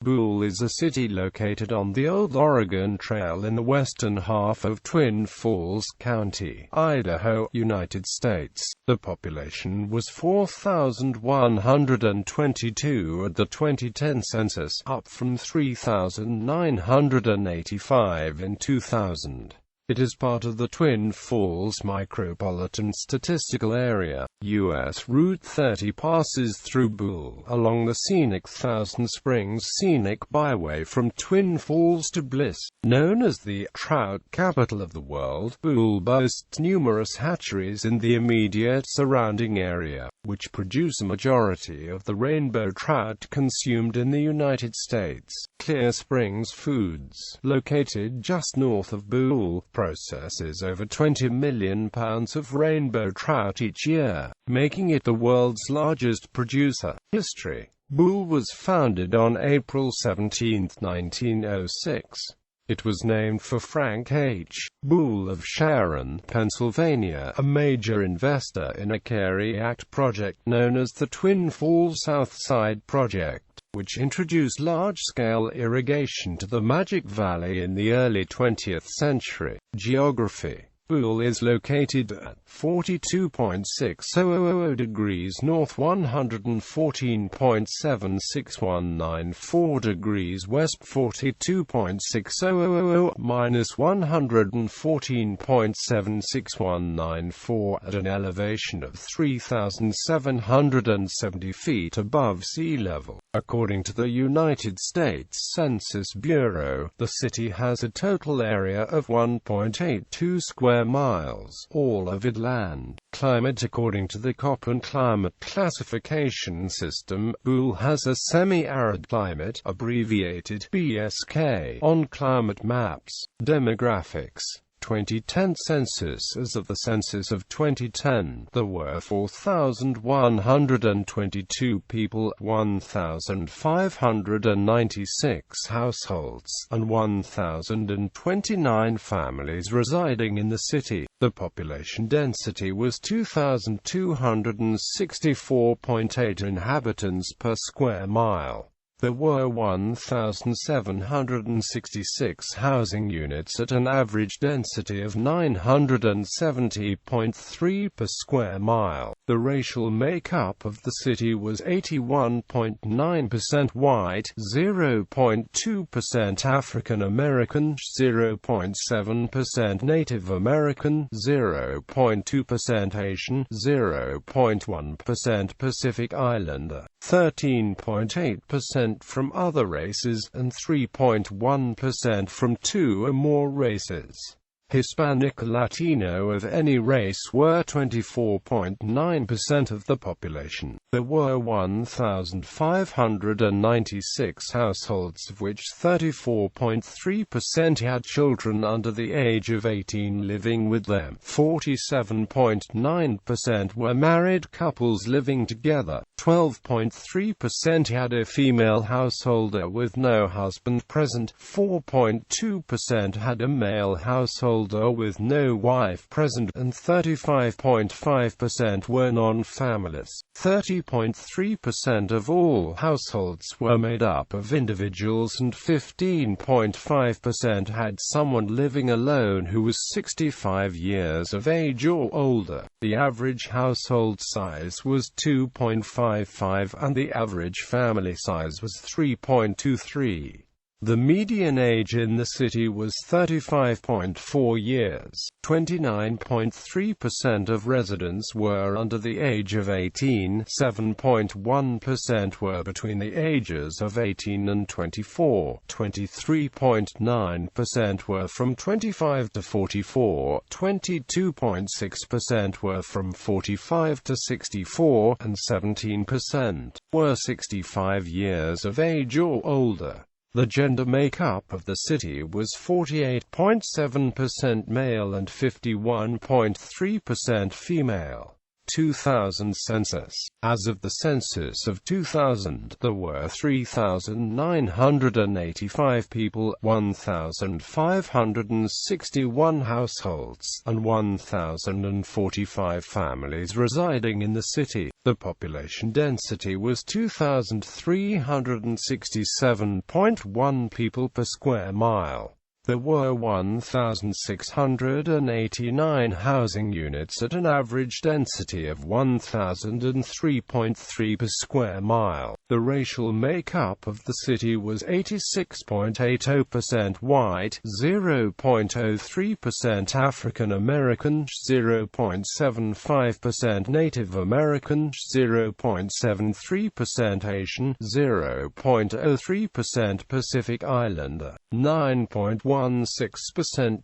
Buhl is a city located on the Old Oregon Trail in the western half of Twin Falls County, Idaho, United States. The population was 4,122 at the 2010 census, up from 3,985 in 2000. It is part of the Twin Falls Micropolitan Statistical Area.U.S. Route 30 passes through Buhl, along the scenic Thousand Springs Scenic Byway from Twin Falls to Bliss. Known as the trout capital of the world, Buhl boasts numerous hatcheries in the immediate surrounding area, which produce a majority of the rainbow trout consumed in the United States. Clear Springs Foods, located just north of Buhl, processes over 20 million pounds of rainbow trout each year, making it the world's largest producer. History: Buhl was founded on April 17, 1906. It was named for Frank H. Buhl of Sharon, Pennsylvania, a major investor in a CARE Act project known as the Twin Falls Southside Project, which introduced large-scale irrigation to the Magic Valley in the early 20th century. Geography: Buhl is located at 42.6000 degrees north, 114.76194 degrees west, 42.6000 minus 114.76194, at an elevation of 3,770 feet above sea level. According to the United States Census Bureau, the city has a total area of 1.82 square miles, all of it land. Climate: according to the Köppen climate classification system, Buhl has a semi-arid climate, abbreviated BSK, on climate maps. Demographics: 2010 census. As of the census of 2010, there were 4,122 people, 1,596 households, and 1,029 families residing in the city. The population density was 2,264.8 inhabitants per square mile. There were 1,766 housing units at an average density of 970.3 per square mile. The racial makeup of the city was 81.9% white, 0.2% African American, 0.7% Native American, 0.2% Asian, 0.1% Pacific Islander, 13.8% from other races, and 3.1% from two or more races. Hispanic or Latino of any race were 24.9% of the population. There were 1,596 households, of which 34.3% had children under the age of 18 living with them. 47.9% were married couples living together. 12.3% had a female householder with no husband present. 4.2% had a male householder with no wife present, and 35.5% were non-families. 30.3% of all households were made up of individuals, and 15.5% had someone living alone who was 65 years of age or older. The average household size was 2.55, and the average family size was 3.23. The median age in the city was 35.4 years. 29.3% of residents were under the age of 18, 7.1% were between the ages of 18 and 24, 23.9% were from 25 to 44, 22.6% were from 45 to 64, and 17% were 65 years of age or older. The gender makeup of the city was 48.7% male and 51.3% female. 2000 census. As of the census of 2000, there were 3,985 people, 1,561 households, and 1,045 families residing in the city. The population density was 2,367.1 people per square mile. There were 1,689 housing units at an average density of 1,003.3 per square mile. The racial makeup of the city was 86.80% white, 0.03% African American, 0.75% Native American, 0.73% Asian, 0.03% Pacific Islander, 9.16%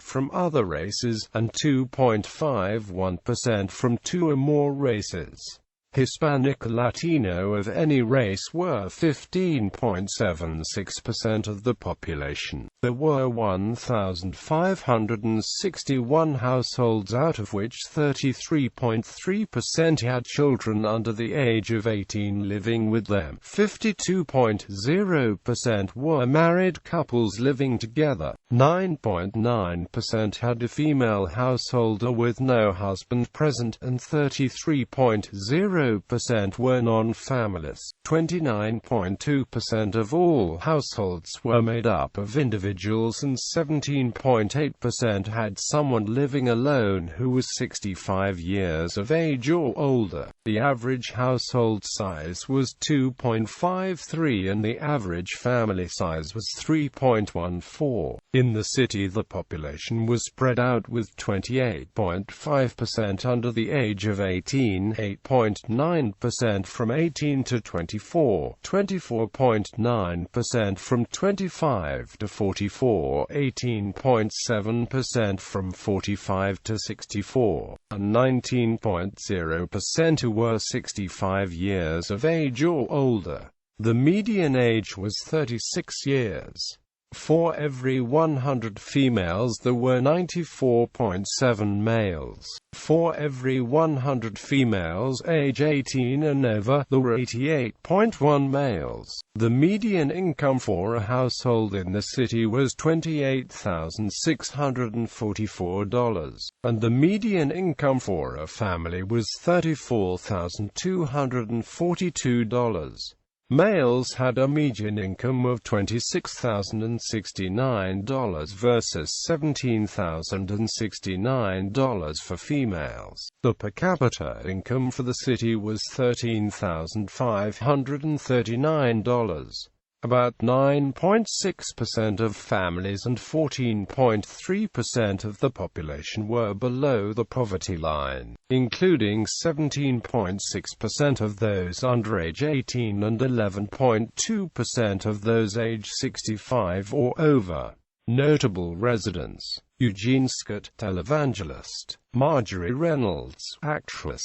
from other races, and 2.51% from two or more races. Hispanic or Latino of any race were 15.76% of the population. There were 1,561 households, out of which 33.3% had children under the age of 18 living with them. 52.0% were married couples living together. 9.9% had a female householder with no husband present, and 33.0% were non-families. 29.2% of all households were made up of individuals, and 17.8% had someone living alone who was 65 years of age or older. The average household size was 2.53 and the average family size was 3.14. In the city, the population was spread out, with 28.5% under the age of 18, 8.9% from 18 to 24, 24.9% from 25 to 44, 18.7% from 45 to 64, and 19.0% who were 65 years of age or older. The median age was 36 years. For every 100 females there were 94.7 males. For every 100 females age 18 and over, there were 88.1 males. The median income for a household in the city was $28,644, and the median income for a family was $34,242. Males had a median income of $26,069 versus $17,069 for females. The per capita income for the city was $13,539. About 9.6% of families and 14.3% of the population were below the poverty line, including 17.6% of those under age 18 and 11.2% of those age 65 or over. Notable residents: Eugene Scott, televangelist; Marjorie Reynolds, actress;